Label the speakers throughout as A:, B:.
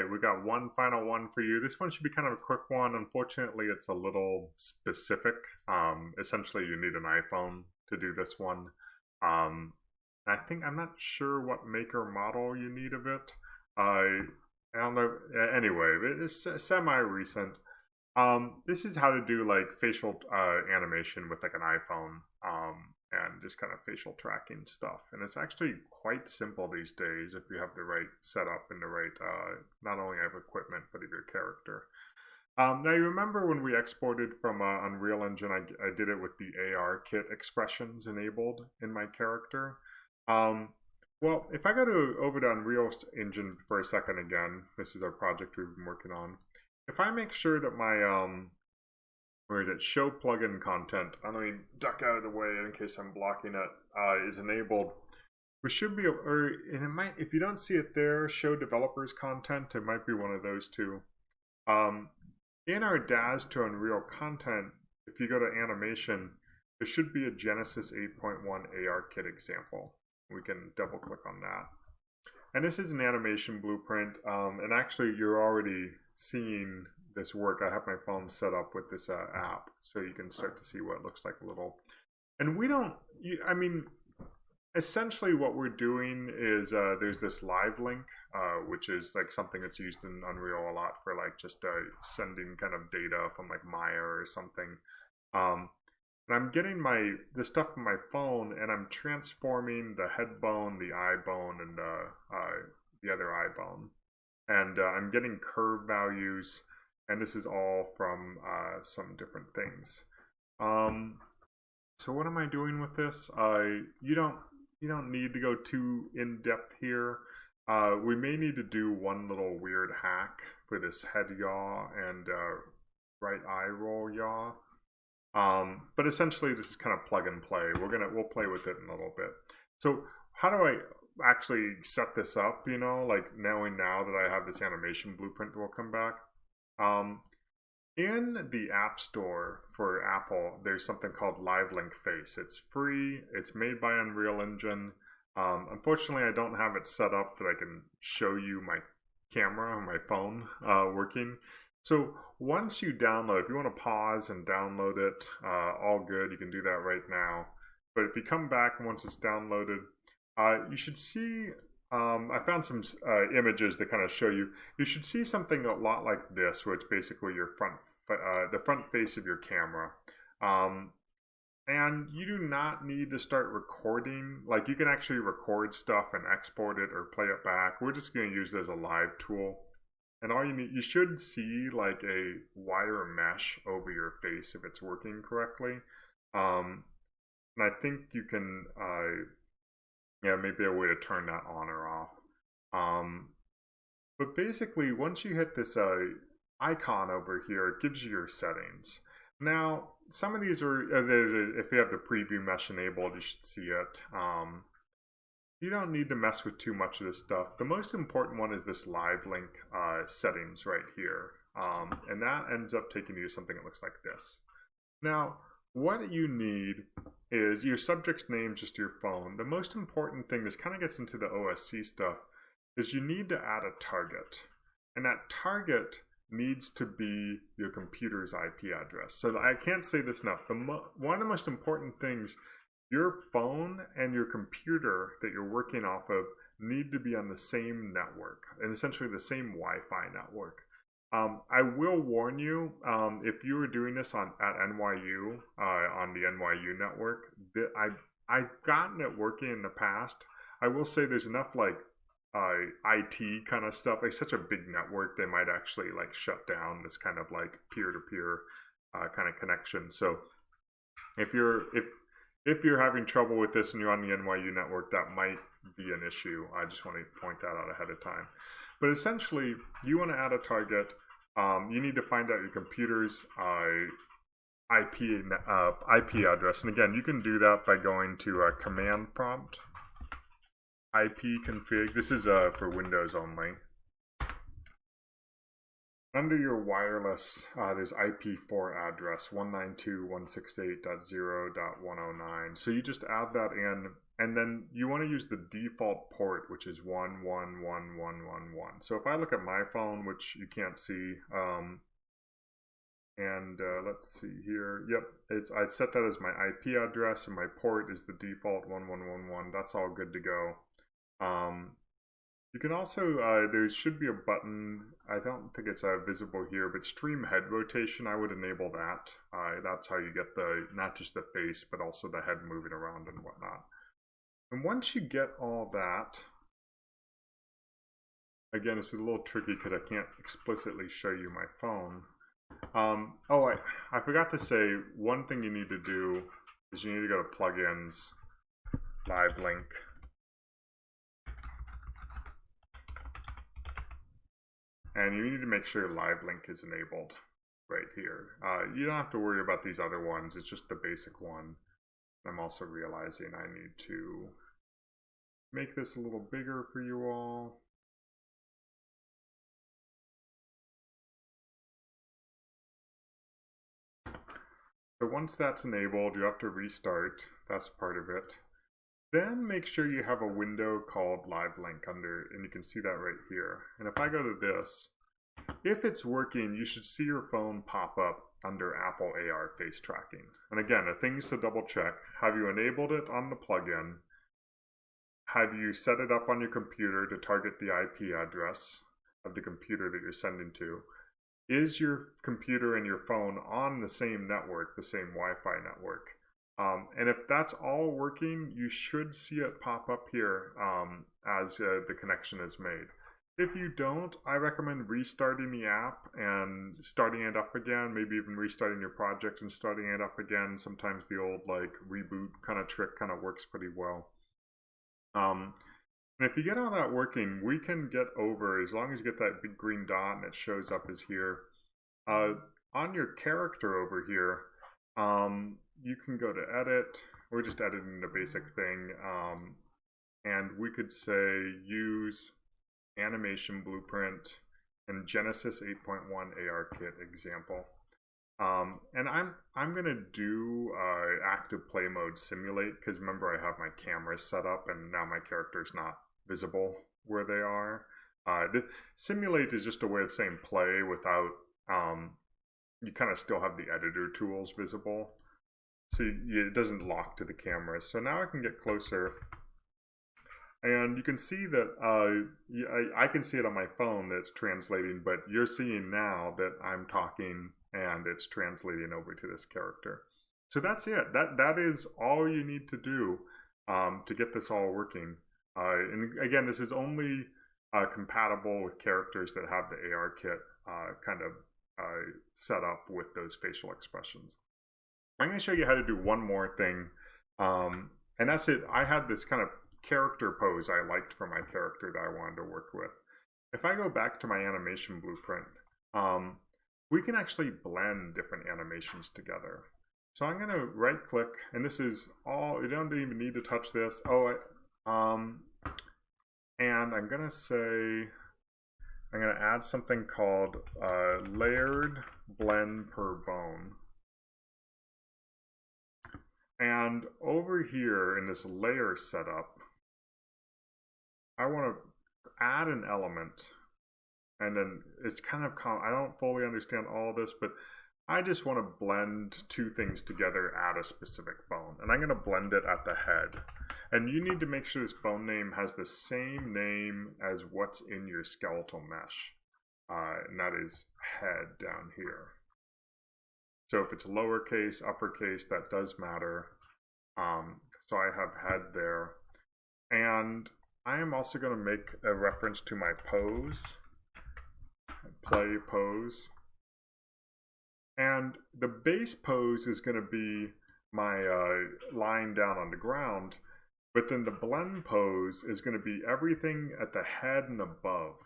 A: right, we got one final one for you. This one should be kind of a quick one. Unfortunately, it's a little specific. Essentially, you need an iPhone to do this one. Um, I'm not sure what make or model you need of it. I don't know. Anyway, it's semi-recent. This is how to do like facial animation with like an iPhone, and just kind of facial tracking stuff. And it's actually quite simple these days if you have the right setup and the right, not only of equipment, but of your character. Now you remember when we exported from Unreal Engine, I did it with the AR kit expressions enabled in my character. Well, if I go over to Unreal Engine for a second again, this is our project we've been working on. If I make sure that my, where is it, show plugin content, let me duck out of the way in case I'm blocking it, is enabled, we should be, or and it might, if you don't see it there, show developers content, it might be one of those two. In our DAS to Unreal content, if you go to animation, there should be a Genesis 8.1 ARKit example. We can double click on that. And this is an animation blueprint, and actually you're already seeing this work. I have my phone set up with this app, so you can start to see what it looks like a little. And we don't, I mean, essentially what we're doing is there's this live link, which is like something that's used in Unreal a lot for like just sending kind of data from like Maya or something. And I'm getting the stuff from my phone, and I'm transforming the head bone, the eye bone, and the other eye bone. And I'm getting curve values, and this is all from some different things. So what am I doing with this? You don't need to go too in depth here. We may need to do one little weird hack for this head yaw and right eye roll yaw. But essentially this is kind of plug and play. We'll play with it in a little bit. So how do I actually set this up, you know, like knowing now that I have this animation blueprint will come back? In the App Store for Apple, there's something called Live Link Face. It's free, it's made by Unreal Engine. Unfortunately, I don't have it set up that I can show you my camera on my phone working. So once you download, if you want to pause and download it, all good, you can do that right now. But if you come back once it's downloaded, you should see, I found some images that kind of show you, you should see something a lot like this, where it's basically your the front face of your camera. And you do not need to start recording. Like, you can actually record stuff and export it or play it back. We're just going to use it as a live tool. And all you should see like a wire mesh over your face if it's working correctly. And I think you can, yeah, maybe a way to turn that on or off. But basically, once you hit this icon over here, it gives you your settings. Now, some of these are, if you have the preview mesh enabled, you should see it. You don't need to mess with too much of this stuff. The most important one is this live link settings right here. And that ends up taking you to something that looks like this. Now, what you need is your subject's name, just your phone. The most important thing, this kind of gets into the OSC stuff, is you need to add a target. And that target needs to be your computer's IP address. So I can't say this enough. One of the most important things, your phone and your computer that you're working off of need to be on the same network, and essentially the same Wi-Fi network. I will warn you, if you were doing this at NYU, on the NYU network, I've gotten it working in the past. I will say there's enough like IT kind of stuff, like such a big network, they might actually like shut down this kind of like peer-to-peer kind of connection. So if you're having trouble with this and you're on the NYU network, that might be an issue. I just want to point that out ahead of time. But essentially, you want to add a target. You need to find out your computer's IP address. And again, you can do that by going to a command prompt, ipconfig. This is for Windows only. Under your wireless, there's IP4 address, 192.168.0.109. So you just add that in, And then you want to use the default port, which is 1111111. So if I look at my phone, which you can't see, and let's see here. Yep, I set that as my IP address, and my port is the default 1111. That's all good to go. You can also, there should be a button, I don't think it's visible here, but stream head rotation, I would enable that. That's how you get not just the face, but also the head moving around and whatnot. And once you get all that, again, it's a little tricky because I can't explicitly show you my phone. I forgot to say, one thing you need to do is you need to go to plugins, live link. And you need to make sure live link is enabled right here. You don't have to worry about these other ones, it's just the basic one. I'm also realizing I need to make this a little bigger for you all. So once that's enabled, you have to restart. That's part of it. Then make sure you have a window called Live Link under, and you can see that right here. And if I go to this, if it's working, you should see your phone pop up under Apple AR face tracking. And again, the things to double check: have you enabled it on the plugin? Have you set it up on your computer to target the IP address of the computer that you're sending to? Is your computer and your phone on the same network, the same Wi-Fi network? And if that's all working, you should see it pop up here as the connection is made. If you don't, I recommend restarting the app and starting it up again, maybe even restarting your project and starting it up again. Sometimes the old like reboot kind of trick kind of works pretty well. And if you get all that working, we can get over, as long as you get that big green dot and it shows up as here. On your character over here, you can go to edit. We're just editing the basic thing. And we could say use animation blueprint and Genesis 8.1 ARKit example. And I'm gonna do active play mode simulate, because remember I have my cameras set up and now my character's not visible where they are. The simulate is just a way of saying play without, you kind of still have the editor tools visible. So it doesn't lock to the camera. So now I can get closer. And you can see that I can see it on my phone that it's translating, but you're seeing now that I'm talking and it's translating over to this character. So that's it. That is all you need to do to get this all working. And again, this is only compatible with characters that have the ARKit kind of set up with those facial expressions. I'm going to show you how to do one more thing. And that's it. I had this kind of character pose I liked for my character that I wanted to work with. If I go back to my animation blueprint, we can actually blend different animations together. So I'm going to right click, and this is all, you don't even need to touch this. And I'm going to say, I'm going to add something called layered blend per bone. And over here in this layer setup, I want to add an element, and then it's kind of, I don't fully understand all this, but I just want to blend two things together at a specific bone. And I'm going to blend it at the head. And you need to make sure this bone name has the same name as what's in your skeletal mesh. And that is head down here. So if it's lowercase, uppercase, that does matter. So I have head there. And I am also going to make a reference to my pose, play pose. And the base pose is going to be my lying down on the ground, but then the blend pose is going to be everything at the head and above.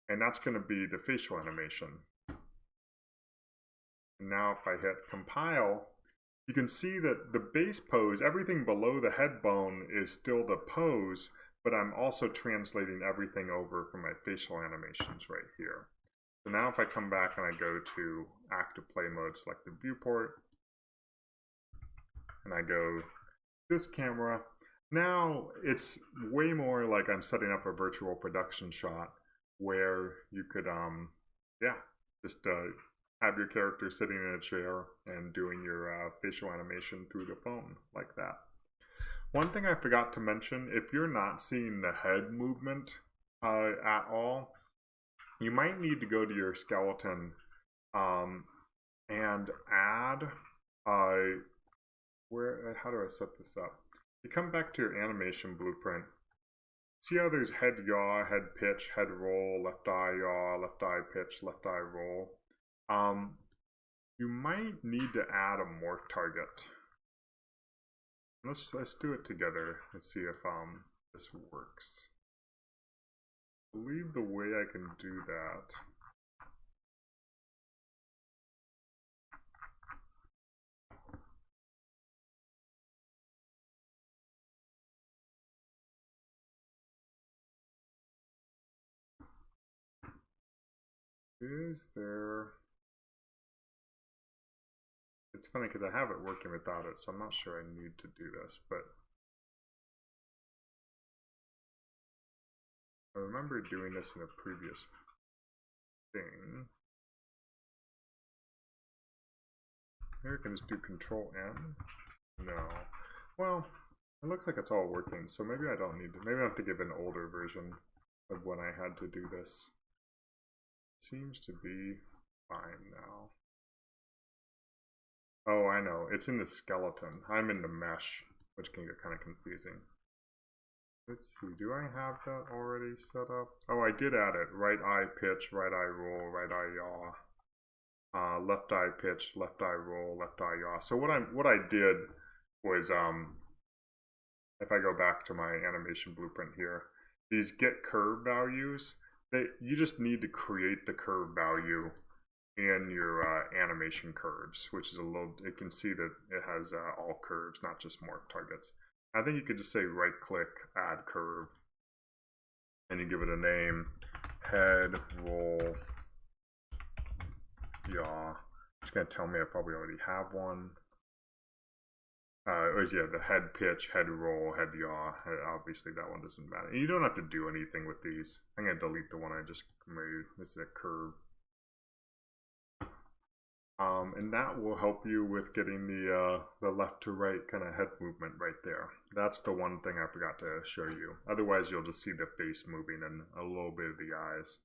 A: And that's going to be the facial animation. And now if I hit compile, you can see that the base pose, everything below the head bone is still the pose, but I'm also translating everything over from my facial animations right here. So now if I come back and I go to active play mode, select the viewport, and I go this camera, Now it's way more like I'm setting up a virtual production shot where you could, yeah, just have your character sitting in a chair and doing your facial animation through the phone like that. One thing I forgot to mention, if you're not seeing the head movement at all, you might need to go to your skeleton and add, how do I set this up? You come back to your animation blueprint. See how there's head yaw, head pitch, head roll, left eye yaw, left eye pitch, left eye roll. You might need to add a morph target. Let's do it together and see if this works. I believe the way I can do that is there. It's funny because I have it working without it, so I'm not sure I need to do this, but I remember doing this in a previous thing. Here I can just do Control N. No. Well, it looks like it's all working, so maybe I don't need to. Maybe I have to give an older version of when I had to do this. It seems to be fine now. Oh, I know. It's in the skeleton. I'm in the mesh, which can get kind of confusing. Let's see. Do I have that already set up? Oh, I did add it. Right eye pitch, right eye roll, right eye yaw. Left eye pitch, left eye roll, left eye yaw. So what I did was if I go back to my animation blueprint here, these get curve values, you just need to create the curve value in your animation curves, which is a little, you can see that it has all curves, not just morph targets. I think you could just say right click, add curve, and you give it a name, head, roll, yaw. It's going to tell me I probably already have one. Yeah, the head pitch, head roll, head yaw. Obviously that one doesn't matter. And you don't have to do anything with these. I'm going to delete the one I just made. This is a curve. And that will help you with getting the left to right kind of head movement right there. That's the one thing I forgot to show you. Otherwise, you'll just see the face moving and a little bit of the eyes.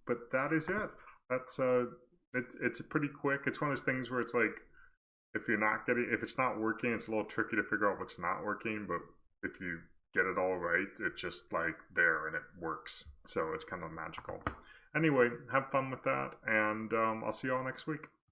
A: But that is it. That's it's pretty quick. It's one of those things where it's like, if it's not working, it's a little tricky to figure out what's not working. But if you get it all right, it's just like there and it works. So it's kind of magical. Anyway, have fun with that, and I'll see you all next week.